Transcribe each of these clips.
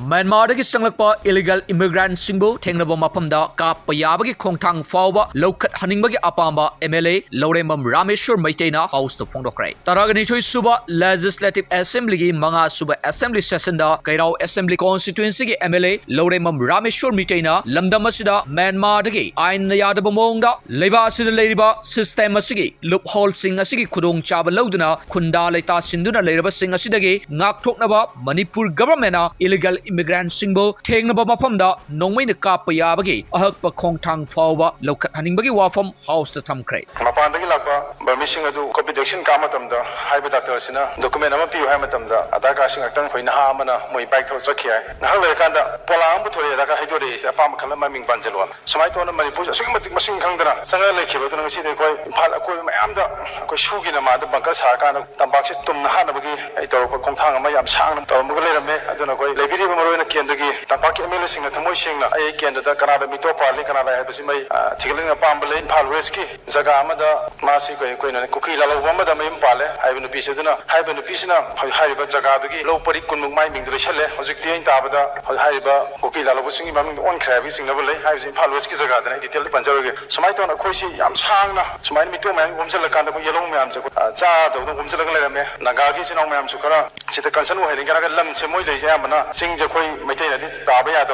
Myanmar dagi sanglakpa illegal immigrant Singbu Thengnaba Maphamda Kappa Yabagi Khongthang fauba lokat haningbagi apamba MLA Loremam Rameshwar Maitena House to Phongdokrai. Taragani Choi Suba Legislative Assembly gi Manga Suba Assembly Session da Kairao Assembly Constituency gi MLA Loremam Rameshwar Maitena Lamdam asida Myanmar dagi ain yadaba mongda leiba asida leiriba system asigi loophole sing asigi khudong chaba lauduna khunda leita sinduna leiraba sing asidagi ngakthoknaba Manipur government illegal immigrant Singbu Thengnaba Maphamda nongmai Kappa Yabagi ahakpa Khongthang fauba lokat haningbagi wafam House to Thamkhre. Mapandagi lakpa permission adu COVID vaccine kama tamda haiba doctor sina document ama piu haima tamda adar ka sing atang khoina ha amana moi bike thok chakhiya nahal le kanda polang bu thore da ka haidore ista pam khala ma ming panjelwa somai to na Manipur asuk matik masing khangdana sanga le khiba to ngasi de koi imphal akoi mayam da koi shugi na ma da bangka sa ka na tambak se tum na ha na bagi ai to Khongthang ama yam sang na to mu le rame aduna koi lebiri Marina Kendagi, Tapaki Emilising, the Tamoshing, I Canada, Canada, Mito Pali, Canada, Habsima, Tiggling a Pambale, Palweski, Zagamada, Masi, Queen, Cookie, Lawama, the Main Pale, Ivan Pisuna, Ivan Pisina, Haiba Zagabagi, Low Parikun, Miming, the Shelle, Hosikian Tabada, Haiba, Cookie, Lavosing, Maming, one crabby, sing Navale, I was in Palweski Zagada, I tell the Panjari, so my ton of Koshi, I'm Shangna, so my Mito man, Wumsalakanda, Yellow Mams, Zad, Wumsalaka, Nagagis and Omam Sukara, Sit the Kansan, Lam Semoy, Yamana, sing Jakoi, Maitena, Tabaya,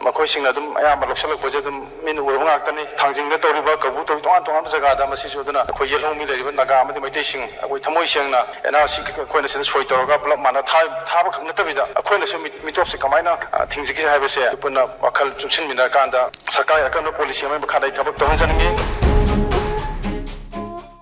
Makosing, I am a Loxal Pojetum, Min Wangatani, Tangjing the Toriba, Kabuto, Zagada, Masisudana, Koyelong, Nagam, the imitation, with Tamoshana, and now she acquaintances for Toga, Mana, Tabak, Natavida, acquaintance Mitopsi Kamina, things I have said, Puna, Wakal Chuchin Minakanda, Sakaya, Kano Police, Makada, Tabak,